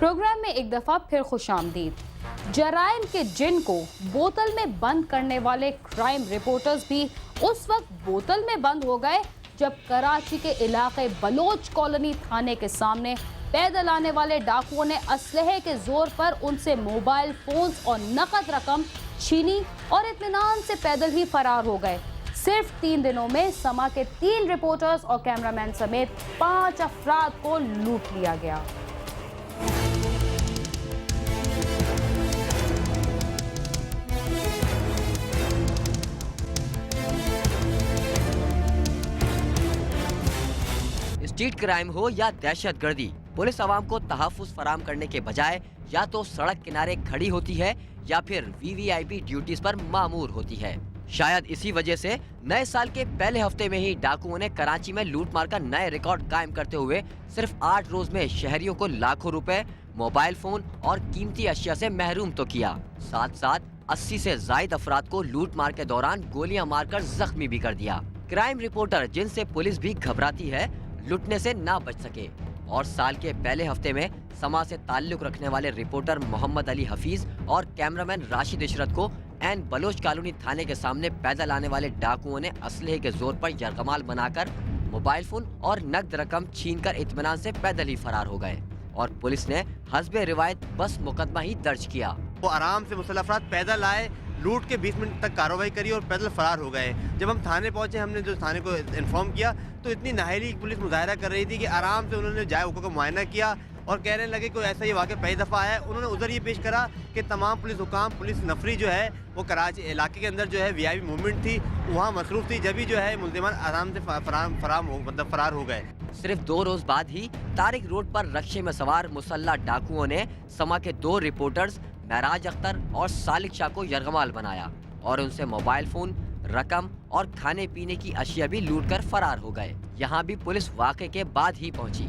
Programme में एक दफा फिर खुशामदीद। जराइम के जिन को बोतल में बंद करने वाले क्राइम रिपोर्टर्स भी उस वक्त बोतल में बंद हो गए जब कराची के इलाके बलोच कॉलोनी थाने के सामने पैदल आने वाले डाकुओं ने असलहे के जोर पर उनसे मोबाइल फोन्स और नकद रकम छीनी और इत्मीनान से पैदल ही फरार हो गए। सिर्फ 3 दिनों में समा के 3 रिपोर्टर्स और कैमरामैन समेत 5 अफराद को लूट लिया गया। स्ट्रीट क्राइम हो या दहशतगर्दी, पुलिस आवाम को तहफ्फुज़ फराम करने के बजाय या तो सड़क किनारे खड़ी होती है या फिर वीवीआईपी ड्यूटीज पर मामूर होती है। शायद इसी वजह से नए साल के पहले हफ्ते में ही डाकुओं ने कराची में लूटमार का नए रिकॉर्ड कायम करते हुए सिर्फ 8 रोज में शहरियों को लाखों रुपए, मोबाइल फोन और कीमती अशिया से महरूम तो किया, साथ साथ 80 से जायद अफराद को लूटमार के दौरान गोलियां मारकर जख्मी भी कर दिया। क्राइम रिपोर्टर जिनसे पुलिस भी घबराती है, लुटने से ना बच सके और साल के पहले हफ्ते में समा से ताल्लुक रखने वाले रिपोर्टर मोहम्मद अली हफीज और कैमरामैन राशिद इशरत को एन बलोच कॉलोनी थाने के सामने पैदल आने वाले डाकुओं ने असलहे के जोर पर यरगमाल बनाकर मोबाइल फोन और नकद रकम छीनकर इत्मीनान से पैदल ही फरार हो गए और पुलिस ने हस्बे रिवायत बस मुकदमा ही दर्ज किया। वो आराम से मुसल्लह अफराद पैदल आए, लूट के 20 मिनट तक कार्रवाई करी और पैदल फरार हो गए। जब हम थाने पहुंचे, हमने जो थाने को इन्फॉर्म किया तो इतनी नाहली पुलिस मुजाहरा कर रही थी कि आराम से उन्होंने जाए हुक्म का मुआयना किया और कहने लगे कोई ऐसा ही वाक़या पहली दफ़ा आया। उन्होंने उधर ये पेश करा कि तमाम पुलिस हुकाम, पुलिस नफरी जो है वो कराची इलाके के अंदर जो है वीआईपी मूवमेंट थी, वहाँ मसरूफ़ थी, जब ही जो है मुल्ज़िमान आराम से फरार हो गए। सिर्फ 2 रोज बाद ही तारिक रोड पर रक्शे में सवार मुसल्ला डाकुओं ने समा के 2 रिपोर्टर्स महराज अख्तर और सालिक शाह को यरगमाल बनाया और उनसे मोबाइल फोन, रकम और खाने पीने की अशिया भी लूट कर फरार हो गए। यहाँ भी पुलिस वाक़े के बाद ही पहुंची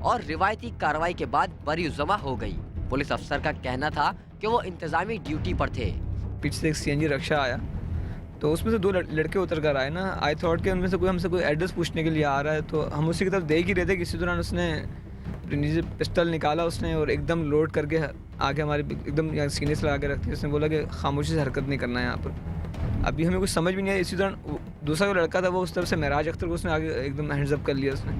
और रिवायती कार्रवाई के बाद बरी-उज़्ज़मा हो गई। पुलिस अफसर का कहना था कि वो इंतजामी ड्यूटी पर थे। पीछे से एक सीएनजी रक्षा आया तो उसमें से 2 लड़के उतर कर आए ना। आई थॉट कि उनमें से कोई हमसे कोई एड्रेस पूछने के लिए आ रहा है, तो हम उसी की तरफ देख ही रहे थे। किसी दौरान उसने नीचे पिस्टल निकाला उसने और एकदम लोड करके आगे हमारे एकदम यहाँ सीने से लगा के रखती है। उसने बोला कि खामोशी से हरकत नहीं करना है यहाँ पर। अभी हमें कुछ समझ भी नहीं आया। इसी दौरान दूसरा जो लड़का था वो उस तरफ से महराज अख्तर को उसने आगे एकदम हैंड्स अप कर लिया। उसने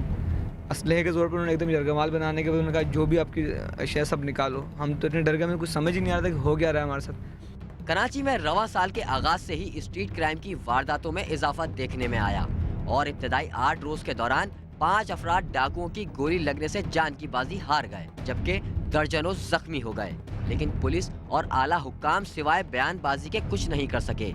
असलहे के जोर पर उन्होंने एकदम यरगमाल बनाने के बाद उन्होंने कहा जो भी आपकी अशिया सब निकालो। हम तो इतने डर गए, हमें कुछ समझ ही नहीं आ रहा था कि हो क्या रहा है हमारे साथ। कराची में रवां साल के आगाज से ही स्ट्रीट क्राइम की वारदातों में इजाफा देखने में आया और इब्तदाई 8 रोज के दौरान 5 अफराद डाकुओं की गोली लगने से जान की बाजी हार गए, जबकि दर्जनों जख्मी हो गए। लेकिन पुलिस और आला हुक्काम सिवाय बयानबाजी के कुछ नहीं कर सके।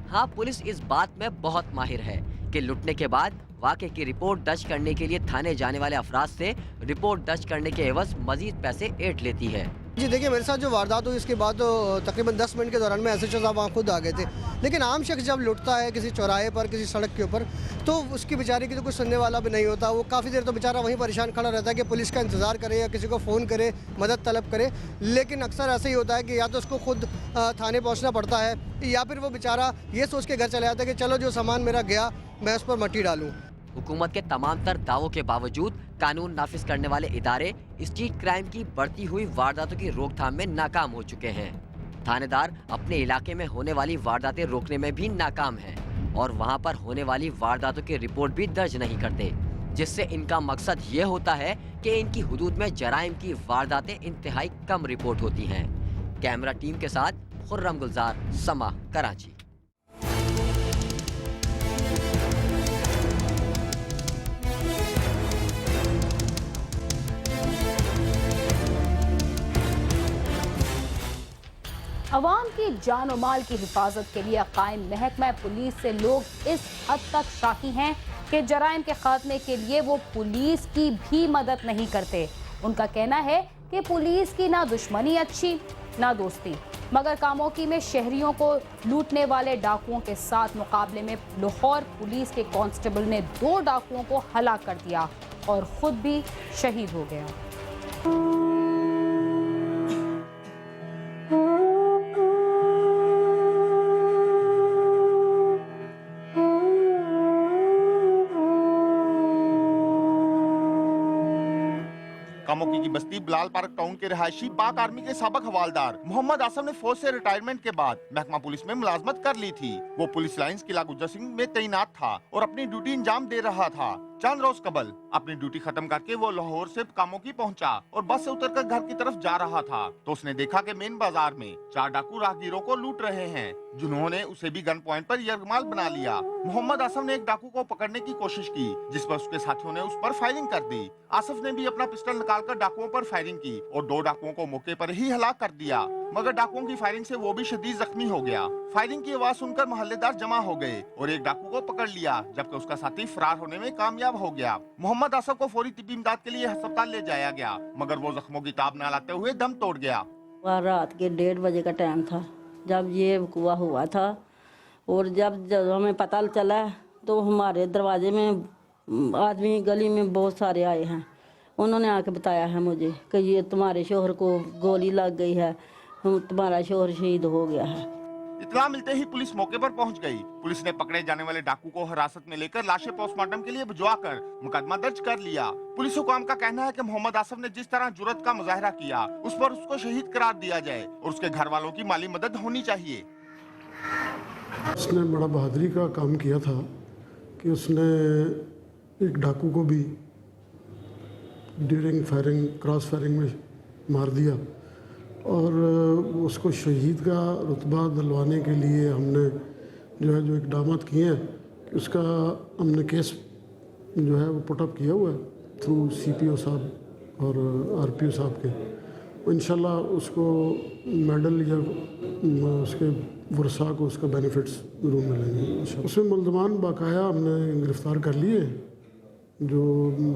हाँ, पुलिस इस बात में बहुत माहिर है कि लुटने के बाद वाक़े की रिपोर्ट दर्ज करने के लिए थाने जाने वाले अफराद से रिपोर्ट दर्ज करने के एवज मजीद पैसे ऐंठ लेती है। जी देखिए, मेरे साथ जो वारदात हुई इसके बाद तो तकरीबन 10 मिनट के दौरान में एसएचओ साहब वहाँ खुद आ गए थे। लेकिन आम शख्स जब लुटता है किसी चौराहे पर, किसी सड़क के ऊपर, तो उसकी बेचारे की तो कुछ सुनने वाला भी नहीं होता। वो काफ़ी देर तो बेचारा वहीं परेशान खड़ा रहता है कि पुलिस का इंतज़ार करे या किसी को फ़ोन करे, मदद तलब करे। लेकिन अक्सर ऐसा ही होता है कि या तो उसको खुद थाने पहुँचना पड़ता है या फिर वो बेचारा ये सोच के घर चला जाता है कि चलो जो सामान मेरा गया मैं उस पर मट्टी डालूँ। हुकूमत के तमाम तर दावों के बावजूद कानून नाफिज करने वाले इदारे स्ट्रीट क्राइम की बढ़ती हुई वारदातों की रोकथाम में नाकाम हो चुके हैं। थानेदार अपने इलाके में होने वाली वारदातें रोकने में भी नाकाम हैं और वहां पर होने वाली वारदातों की रिपोर्ट भी दर्ज नहीं करते, जिससे इनका मकसद ये होता है कि इनकी हुदूद में जराइम की वारदातें इंतहाई कम रिपोर्ट होती हैं। कैमरा टीम के साथ खुर्रम गुलजार, समा, कराची। अवाम की जान और माल की हिफाजत के लिए कायम महकमा पुलिस से लोग इस हद तक शाकी हैं कि जराइम के खात्मे के लिए वो पुलिस की भी मदद नहीं करते। उनका कहना है कि पुलिस की ना दुश्मनी अच्छी ना दोस्ती, मगर कामोकी में शहरियों को लूटने वाले डाकुओं के साथ मुकाबले में लाहौर पुलिस के कांस्टेबल ने 2 डाकुओं को हलाक कर दिया और खुद भी शहीद हो गया। कामोकी की बस्ती बिलाल पार्क टाउन के रहायशी पाक आर्मी के साबिक हवालदार मोहम्मद आसम ने फौज से रिटायरमेंट के बाद महकमा पुलिस में मुलाजमत कर ली थी। वो पुलिस लाइंस किला गुज्जर सिंह में तैनात था और अपनी ड्यूटी अंजाम दे रहा था। चंद रोज कबल अपनी ड्यूटी खत्म करके वो लाहौर से कामोकी पहुंचा और बस से उतरकर घर की तरफ जा रहा था तो उसने देखा कि मेन बाजार में 4 डाकू राहगीरों को लूट रहे हैं, जिन्होंने उसे भी गन पॉइंट पर यरगमाल बना लिया। मोहम्मद आसम ने एक डाकू को पकड़ने की कोशिश की, जिस पर उसके साथियों ने उस पर फायरिंग कर दी। आसिफ ने भी अपना पिस्टल निकालकर डाकुओं पर फायरिंग की और 2 डाकुओं को मौके पर ही हलाक कर दिया, मगर डाकुओं की फायरिंग से वो भी शदीद जख्मी हो गया। फायरिंग की आवाज सुनकर मोहल्लेदार जमा हो गए और एक डाकू को पकड़ लिया, जबकि उसका साथी फरार होने में कामयाब हो गया। मोहम्मद आसफ को फौरी तिब्बी इमदाद के लिए अस्पताल ले जाया गया, मगर वो जख्मों की ताब न लाते हुए दम तोड़ गया। रात के 1:30 बजे का टाइम था जब ये वक़ूआ हुआ था, और जब हमें पता चला तो हमारे दरवाजे में आदमी गली में बहुत सारे आए हैं। उन्होंने आके बताया है मुझे कि ये तुम्हारे शोहर को गोली लग गई है, तुम्हारा शोहर शहीद हो गया है। इत्तला मिलते ही पुलिस मौके पर पहुंच गई। पुलिस ने पकड़े जाने वाले डाकू को हिरासत में लेकर लाशें पोस्टमार्टम के लिए भिजवाकर मुकदमा दर्ज कर लिया। पुलिस हुकाम का कहना है कि मोहम्मद आसफ ने जिस तरह जुर्रत का मुजाहरा किया, उस पर उसको शहीद करार दिया जाए और उसके घर वालों की माली मदद होनी चाहिए। उसने बड़ा बहादुरी का काम किया था कि उसने एक डाकू को भी ड्यूरिंग फायरिंग क्रॉस फायरिंग में मार दिया और उसको शहीद का रुतबा दिलवाने के लिए हमने जो इकदामात किए हैं कि उसका हमने केस जो है वो पुटअप किया हुआ है थ्रू CPO साहब और RPO साहब के। इंशाल्लाह उसको मेडल या उसके वर्षा को उसका बेनिफिट्स जरूर मिलेंगे। उसमें मुल्ज़मान बाकाया हमने गिरफ़्तार कर लिए, जो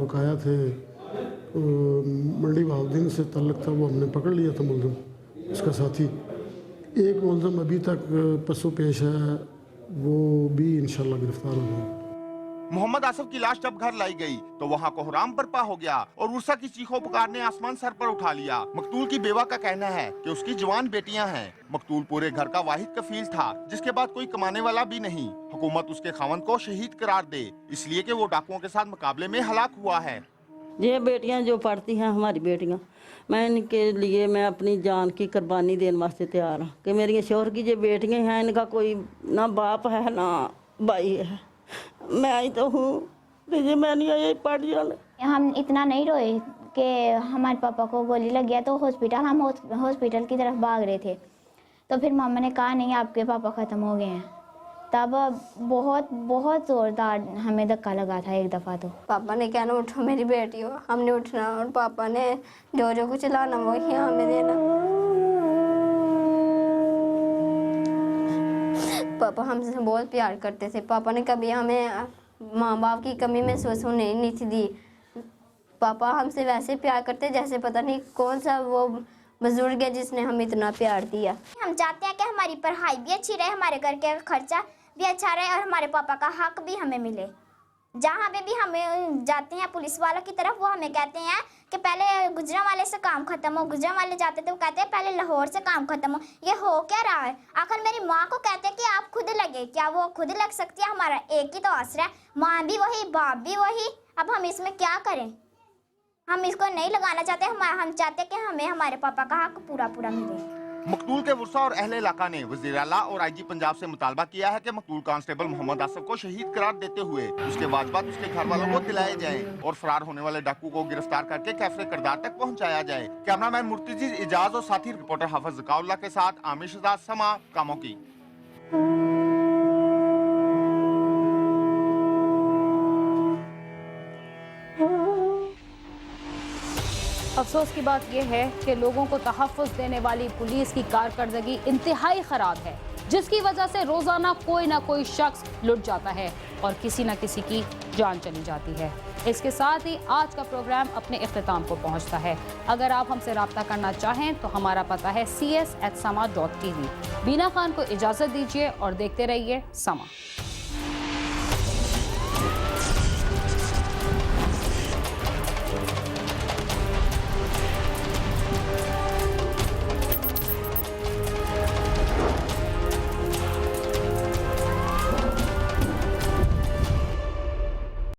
बकाया थे मंडी बहाउद्दीन से तल्लक था, वो हमने पकड़ लिया था मुल्ज़म, उसका साथी। एक मुल्ज़म अभी तक पसो पेश है, वो भी इंशाल्लाह गिरफ्तार हो जाएगा। मोहम्मद आसफ की लाश जब घर लाई गई तो वहाँ कोहराम बर्पा हो गया और उर्सा की चीखों पुकार ने आसमान सर पर उठा लिया। मकतूल की बेवा का कहना है कि उसकी जवान बेटियां हैं। मकतूल पूरे घर का वाहिद कफील था, जिसके बाद कोई कमाने वाला भी नहीं। हुकूमत उसके खावंद को शहीद करार दे, इसलिए कि वो डाकुओं के साथ मुकाबले में हलाक हुआ है। ये बेटियां जो पढ़ती हैं हमारी बेटियां, मैं इनके लिए मैं अपनी जान की कुर्बानी देने वास्ते तैयार हूँ कि मेरी शोहर की जो बेटियां हैं, इनका कोई ना बाप है ना भाई है, मैं ही तो हूँ। मैं नहीं यही पढ़ जाना। हम इतना नहीं रोए कि हमारे पापा को गोली लग गया तो हम हॉस्पिटल की तरफ भाग रहे थे, तो फिर मामा ने कहा नहीं आपके पापा ख़त्म हो गए हैं। तब बहुत बहुत ज़ोरदार हमें धक्का लगा था एक दफ़ा। तो पापा ने कहना उठो मेरी बेटी हो, हमने उठना, और पापा ने जो कुछ लाना वो ही हमें देना। पापा हमसे बहुत प्यार करते थे। पापा ने कभी हमें माँ बाप की कमी महसूस होने नहीं थी दी। पापा हमसे वैसे प्यार करते जैसे पता नहीं कौन सा वो बुजुर्ग है जिसने हमें इतना प्यार दिया। हम चाहते हैं कि हमारी पढ़ाई भी अच्छी रहे, हमारे घर के खर्चा भी अच्छा रहे और हमारे पापा का हक भी हमें मिले। जहाँ पे भी हमें जाते हैं पुलिस वालों की तरफ, वो हमें कहते हैं कि पहले गुजरांवाले से काम खत्म हो। गुजरांवाले जाते थे वो कहते हैं पहले लाहौर से काम खत्म हो। ये हो क्या रहा है? आखिर मेरी माँ को कहते हैं कि आप खुद लगे, क्या वो खुद लग सकती है? हमारा एक ही तो आसरा है, माँ भी वही बाप भी वही। अब हम इसमें क्या करें? हम इसको नहीं लगाना चाहते। हम चाहते हैं कि हमें हमारे पापा का हक पूरा पूरा मिले। मकतूल के वर्षा और अहले इलाका ने वज़ीर आला और IG पंजाब से मुतालबा किया है कि मकतूल कांस्टेबल मोहम्मद आसफ को शहीद करार देते हुए उसके वाजबात उसके घर वालों को दिलाए जाएं और फरार होने वाले डाकू को गिरफ्तार करके कैफरे किरदार तक पहुंचाया जाए। कैमरामैन मुर्तजी इजाज और साथी रिपोर्टर हाफिज ज़काउल्लाह के साथ आमिर शहजाद, समा, कामोकी। अफसोस की बात यह है कि लोगों को तहफ़्फ़ुज़ देने वाली पुलिस की कारकर्दगी इंतहाई ख़राब है, जिसकी वजह से रोज़ाना कोई ना कोई शख्स लुट जाता है और किसी न किसी की जान चली जाती है। इसके साथ ही आज का प्रोग्राम अपने इख्तिताम को पहुंचता है। अगर आप हमसे रब्ता करना चाहें तो हमारा पता है cs@sama.tv। बीना खान को इजाज़त दीजिए और देखते रहिए समा।